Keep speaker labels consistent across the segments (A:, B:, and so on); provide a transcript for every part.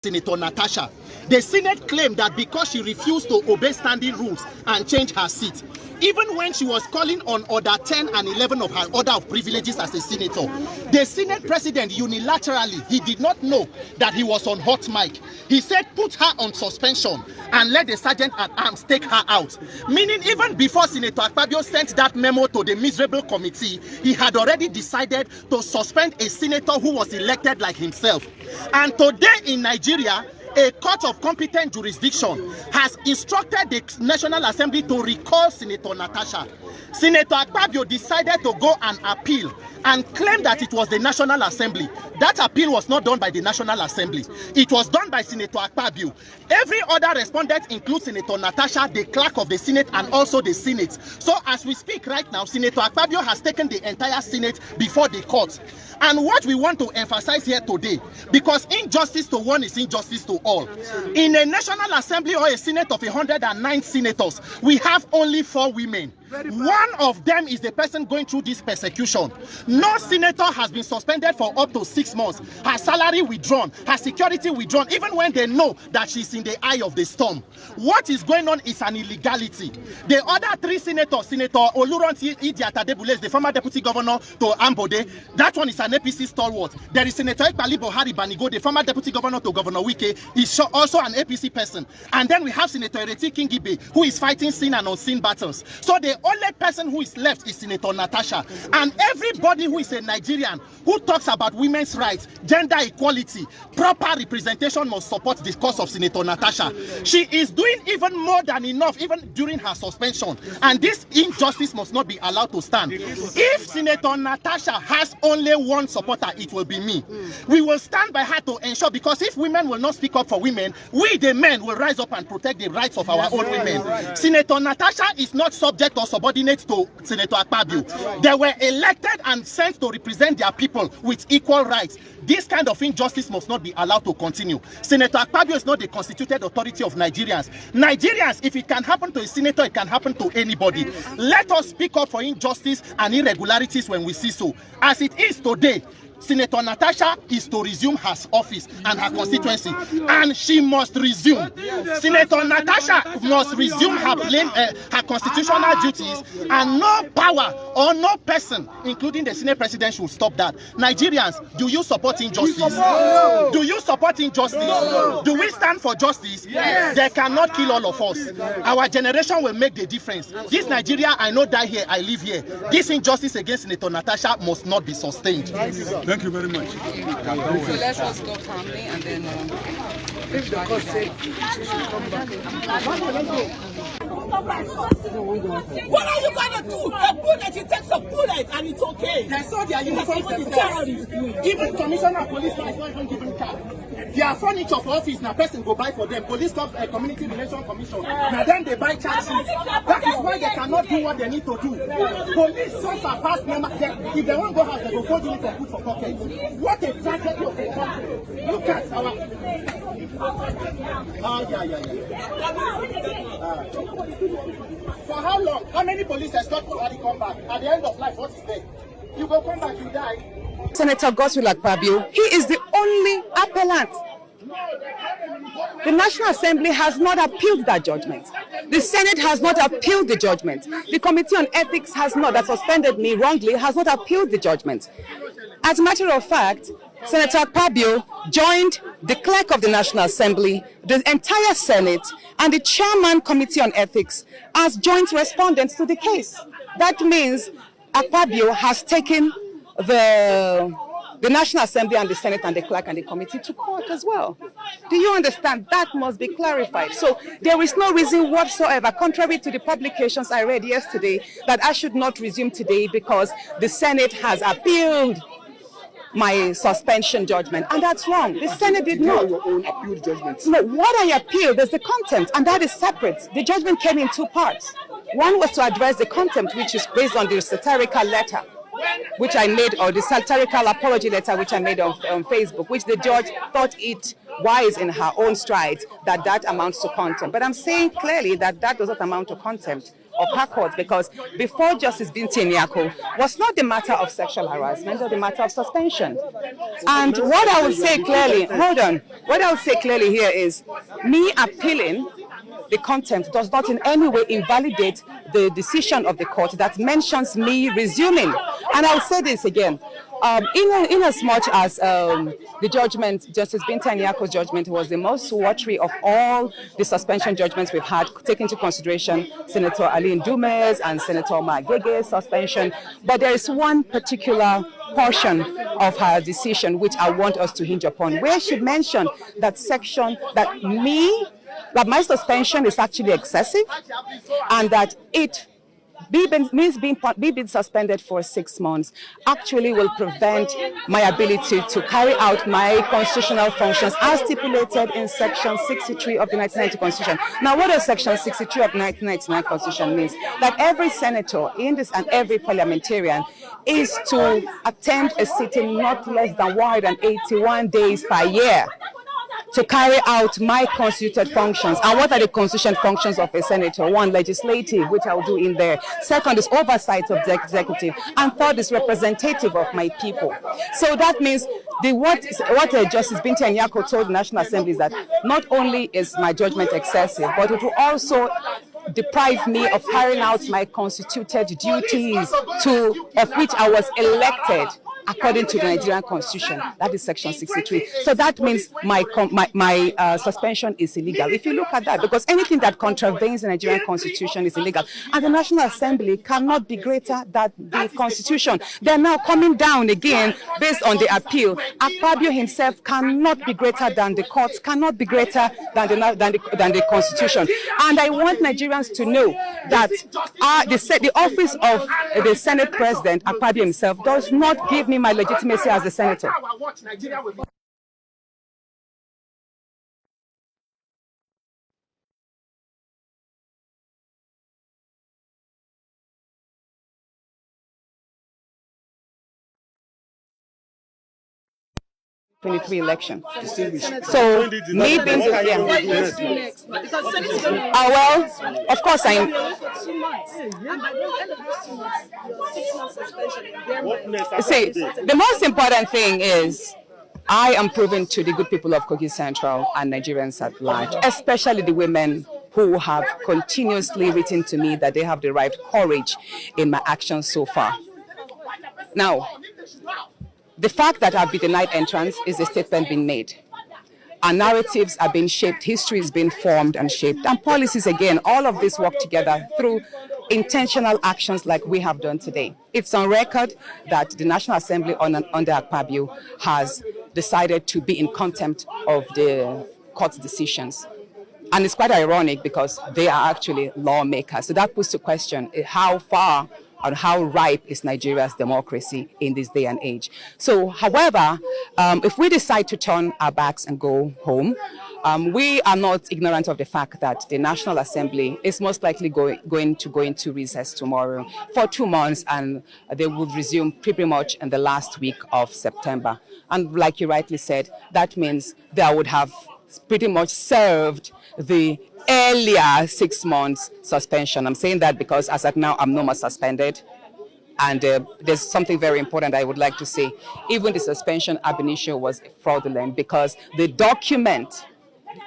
A: Senator Natasha. The Senate claimed that because she refused to obey standing rules and change her seat, even when she was calling on Order 10 and 11 of her Order of Privileges as a senator, the Senate President unilaterally, he did not know that he was on hot mic. He said put her on suspension and let the Sergeant at Arms take her out. Meaning even before Senator Akpabio sent that memo to the miserable committee, he had already decided to suspend a senator who was elected like himself. And today in Nigeria, a court of competent jurisdiction has instructed the National Assembly to recall Senator Natasha. Senator Akpabio decided to go and appeal and claim that it was the National Assembly. That appeal was not done by the National Assembly. It was done by Senator Akpabio. Every other respondent includes Senator Natasha, the clerk of the Senate, and also the Senate. So as we speak right now, Senator Akpabio has taken the entire Senate before the court. And what we want to emphasize here today, because injustice to one is injustice to all. In a National Assembly or a Senate of 109 senators, we have only 4 women. One of them is the person going through this persecution. No senator has been suspended for up to 6 months. Her salary withdrawn, her security withdrawn, even when they know that she's in the eye of the storm. What is going on is an illegality. The other 3 senators, Senator Oluronti Idi-Atadebule, the former deputy governor to Ambode, that one is an APC stalwart. There is Senator Ekpali Bohari Banigo, the former deputy governor to Governor Wike, is also an APC person. And then we have Senator Ereti Kingibe, who is fighting seen and unseen battles. So the only person who is left is Senator Natasha. And everybody who is a Nigerian who talks about women's rights, gender equality, proper representation must support the cause of Senator Natasha. She is doing even more than enough, even during her suspension. And this injustice must not be allowed to stand. If Senator Natasha has only one supporter, it will be me. We will stand by her to ensure, because if women will not speak up for women, we the men will rise up and protect the rights of our own women. Senator Natasha is not subject or subordinate to Senator Akpabio. They were elected and sent to represent their people with equal rights. This kind of injustice must not be allowed to continue. Senator Akpabio is not the constituted authority of Nigerians. Nigerians, if it can happen to a senator, it can happen to anybody. Let us speak up for injustice and irregularities when we see so. As it is today, Senator Natasha is to resume her office and her constituency, and she must resume. Senator Natasha must resume her constitutional duties, and no power or no person, including the Senate President, should stop that. Nigerians, do you support injustice? Do you support injustice? Do we stand for justice? They cannot kill all of us. Our generation will make the difference. This Nigeria, I know die here, I live here. This injustice against Senator Natasha must not be sustained.
B: Thank you very much.
C: So let's just go calmly and then if the court said she should come back.
D: What are you gonna do? A bullet, you take some bullets and it's okay.
A: They saw their uniforms themselves. Even commissioner of police now is not even given car. Their furniture for office now person go buy for them. Police community relation commission. Now then they buy charge sheets. That is why they cannot do what they need to do. Police suffer past number. If they won't go house, they go fold uniform put for pockets. What a tragedy of a country. Look at our. For how long? How many police escort Buhari come back? At the end of life, what is there? You go come back, you die.
C: Senator Godswill Akpabio, he is the only appellant. The National Assembly has not appealed that judgment. The Senate has not appealed the judgment. The Committee on Ethics has not, that suspended me wrongly, has not appealed the judgment. As a matter of fact, Senator Akpabio joined the clerk of the National Assembly, the entire Senate, and the chairman Committee on Ethics as joint respondents to the case. That means Akpabio has taken the National Assembly and the Senate and the clerk and the committee to court as well. Do you understand? That must be clarified. So there is no reason whatsoever, contrary to the publications I read yesterday, that I should not resume today because the Senate has appealed my suspension judgment, and that's wrong. The Senate did not.
B: Your own appealed judgment.
C: No, what I appealed is the contempt, and that is separate. The judgment came in 2 parts. One was to address the contempt, which is based on the satirical letter, which I made, or the satirical apology letter, which I made on Facebook, which the judge thought it wise in her own stride that amounts to contempt. But I'm saying clearly that does not amount to contempt. her court, because before Justice Binti Nyako was not the matter of sexual harassment or the matter of suspension. And what I will say clearly, what I will say clearly here is me appealing the contempt does not in any way invalidate the decision of the court that mentions me resuming. And I'll say this again. In as much as the judgment, Justice Binta Nyako's judgment, was the most watery of all the suspension judgments we've had, taking into consideration Senator Aline Dume's and Senator Magege's suspension. But there is one particular portion of her decision which I want us to hinge upon, where she mentioned that that my suspension is actually excessive, and that being suspended for 6 months actually will prevent my ability to carry out my constitutional functions as stipulated in Section 63 of the 1990 Constitution. Now, what does Section 63 of the 1999 Constitution mean? That every senator in this and every parliamentarian is to attend a sitting not less than 181 days per year to carry out my constituted functions. And what are the constitutional functions of a senator? One, legislative, which I'll do in there. Second is oversight of the executive. And third is representative of my people. So that means what Justice Binti Nyako told the National Assembly is that not only is my judgment excessive, but it will also deprive me of carrying out my constituted duties of which I was elected according to the Nigerian Constitution. That is Section 63. So that means my suspension is illegal. If you look at that, because anything that contravenes the Nigerian Constitution is illegal. And the National Assembly cannot be greater than the Constitution. They're now coming down again based on the appeal. Akpabio himself cannot be greater than the courts, cannot be greater than the Constitution. And I want Nigerians to know that the office of the Senate President, Akpabio himself, does not give me my legitimacy as a senator. Election. So me being well, of course see, the most important thing is I am proving to the good people of Kogi Central and Nigerians at large, especially the women who have continuously written to me that they have derived courage in my actions so far. Now, the fact that I've been denied entrance is a statement being made. And narratives are being shaped, history is being formed and shaped, and policies, again, all of this work together through intentional actions like we have done today. It's on record that the National Assembly under Akpabio has decided to be in contempt of the court's decisions. And it's quite ironic because they are actually lawmakers. So that puts to question how far and how ripe is Nigeria's democracy in this day and age. So, however, if we decide to turn our backs and go home, we are not ignorant of the fact that the National Assembly is most likely going to go into recess tomorrow for 2 months, and they will resume pretty much in the last week of September. And like you rightly said, that means they would have pretty much served the earlier 6 months suspension. I'm saying that because as at now, I'm no more suspended. And there's something very important I would like to say. Even the suspension ab initio was fraudulent because the document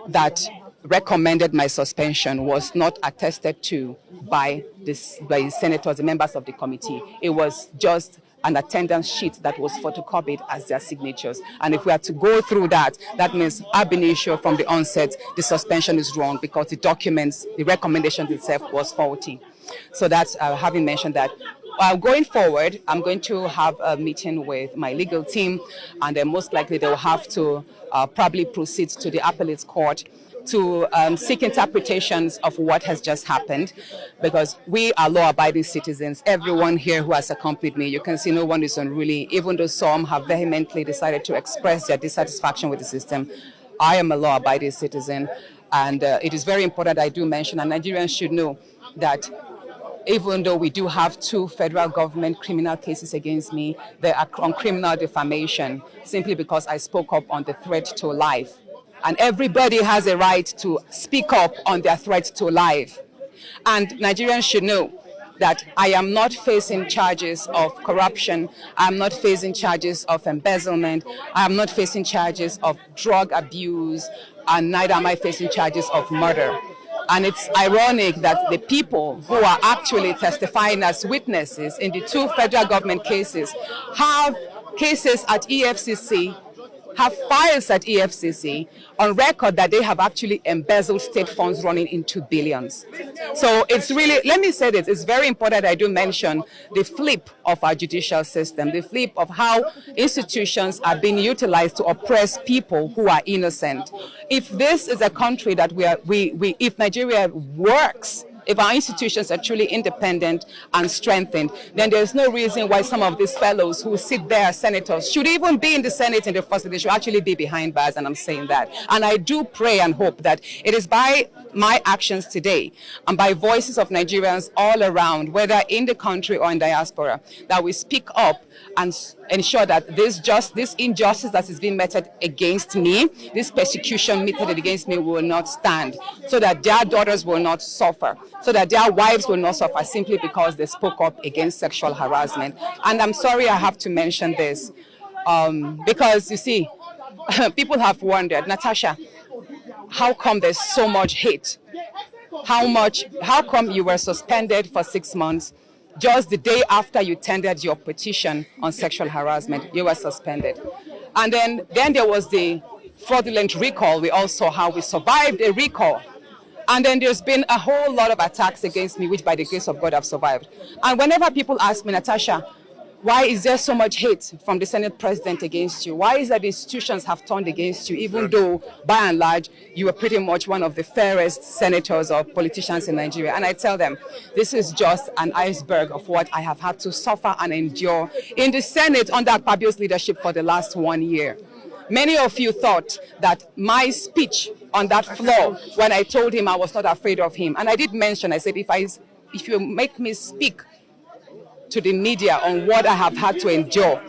C: that recommended my suspension was not attested to by the senators, the members of the committee. It was just an attendance sheet that was photocopied as their signatures. And if we are to go through that, that means ab initio from the onset, the suspension is wrong because the documents, the recommendation itself was faulty. So that's having mentioned that. Going forward, I'm going to have a meeting with my legal team, and then most likely they will have to probably proceed to the appellate court to seek interpretations of what has just happened, because we are law-abiding citizens. Everyone here who has accompanied me, you can see no one is unruly, even though some have vehemently decided to express their dissatisfaction with the system. I am a law-abiding citizen, and it is very important I do mention, and Nigerians should know that even though we do have 2 federal government criminal cases against me, they are on criminal defamation simply because I spoke up on the threat to life. And everybody has a right to speak up on their threat to life. And Nigerians should know that I am not facing charges of corruption, I'm not facing charges of embezzlement, I'm not facing charges of drug abuse, and neither am I facing charges of murder. And it's ironic that the people who are actually testifying as witnesses in the two federal government cases have cases at EFCC, have files at EFCC on record that they have actually embezzled state funds running into billions. So it's really, let me say this, it's very important that I do mention the flip of our judicial system, the flip of how institutions are being utilized to oppress people who are innocent. If this is a country that if Nigeria works, if our institutions are truly independent and strengthened, then there's no reason why some of these fellows who sit there as senators should even be in the Senate in the first place. They should actually be behind bars, and I'm saying that. And I do pray and hope that it is by my actions today and by voices of Nigerians all around, whether in the country or in diaspora, that we speak up and ensure that this injustice that is being meted against me, this persecution meted against me will not stand, so that their daughters will not suffer, so that their wives will not suffer simply because they spoke up against sexual harassment. And I'm sorry I have to mention this, because you see, people have wondered, Natasha, how come there's so much hate? How come you were suspended for 6 months? Just the day after you tendered your petition on sexual harassment, you were suspended. And then there was the fraudulent recall. We all saw how we survived a recall. And then there's been a whole lot of attacks against me, which by the grace of God I've survived. And whenever people ask me, Natasha, why is there so much hate from the Senate President against you? Why is that the institutions have turned against you, even though, by and large, you are pretty much one of the fairest senators or politicians in Nigeria? And I tell them, this is just an iceberg of what I have had to suffer and endure in the Senate under Akpabio's leadership for the last 1 year. Many of you thought that my speech on that floor, when I told him I was not afraid of him, and I did mention, I said, if you make me speak to the media on what I have had to endure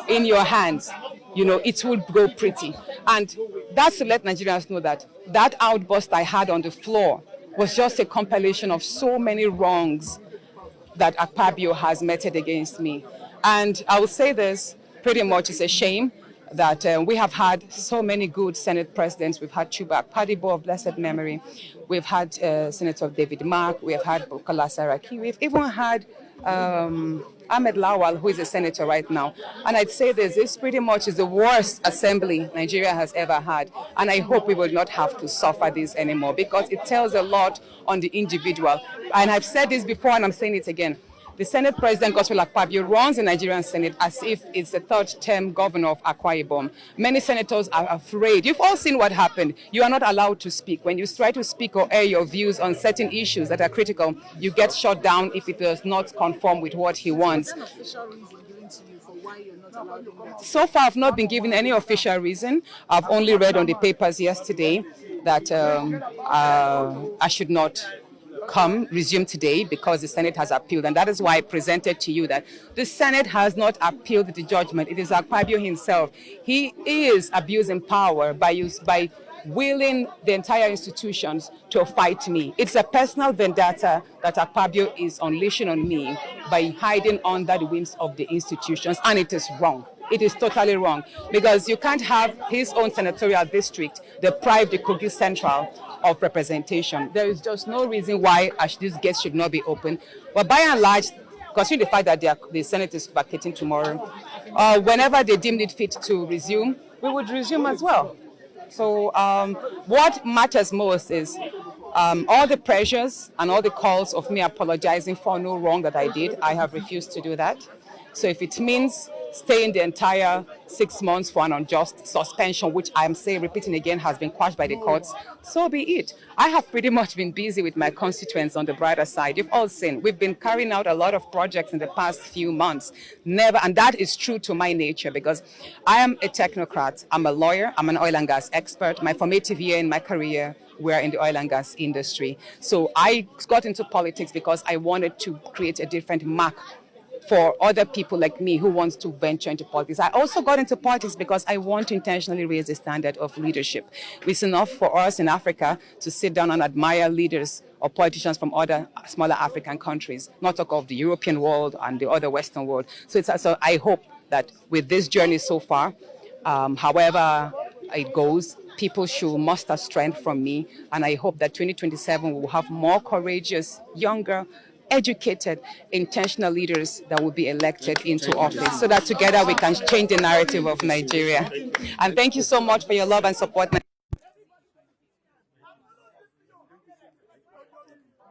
C: in your hands, it would go pretty. And that's to let Nigerians know that that outburst I had on the floor was just a compilation of so many wrongs that Akpabio has meted against me. And I will say this, pretty much it's a shame that we have had so many good Senate presidents. We've had Chuba Akpadibo of blessed memory. We've had Senator David Mark. We have had Bukola Saraki. We've even had Ahmed Lawal, who is a senator right now. And I'd say this pretty much is the worst assembly Nigeria has ever had. And I hope we will not have to suffer this anymore, because it tells a lot on the individual. And I've said this before and I'm saying it again. The Senate President, Godswill Akpabio, runs the Nigerian Senate as if it's the third-term governor of Akwa Ibom. Many senators are afraid. You've all seen what happened. You are not allowed to speak. When you try to speak or air your views on certain issues that are critical, you get shut down if it does not conform with what he wants. So far, I've not been given any official reason. I've only read on the papers yesterday that I should not resume today because the Senate has appealed. And that is why I presented to you that the Senate has not appealed the judgment. It is Akpabio himself. He is abusing power by willing the entire institutions to fight me. It's a personal vendetta that Akpabio is unleashing on me by hiding under the wings of the institutions, and it is wrong. It is totally wrong, because you can't have his own senatorial district deprive the Kogi Central of representation. There is just no reason why these gates should not be open. But by and large, considering the fact that the Senate is vacating tomorrow, whenever they deem it fit to resume, we would resume as well. So what matters most is all the pressures and all the calls of me apologizing for no wrong that I did. I have refused to do that. So if it means staying the entire 6 months for an unjust suspension, which I'm repeating again, has been quashed by the courts, so be it. I have pretty much been busy with my constituents on the brighter side. You've all seen, we've been carrying out a lot of projects in the past few months. And that is true to my nature, because I am a technocrat. I'm a lawyer. I'm an oil and gas expert. My formative year in my career were in the oil and gas industry. So I got into politics because I wanted to create a different mark for other people like me who wants to venture into politics. I also got into politics because I want to intentionally raise the standard of leadership. It's enough for us in Africa to sit down and admire leaders or politicians from other smaller African countries, not talk of the European world and the other Western world. So I hope that with this journey so far, however it goes, people should muster strength from me, and I hope that 2027 we will have more courageous, younger, educated, intentional leaders that will be elected into office so that together we can change the narrative of Nigeria. And thank you so much for your love and support.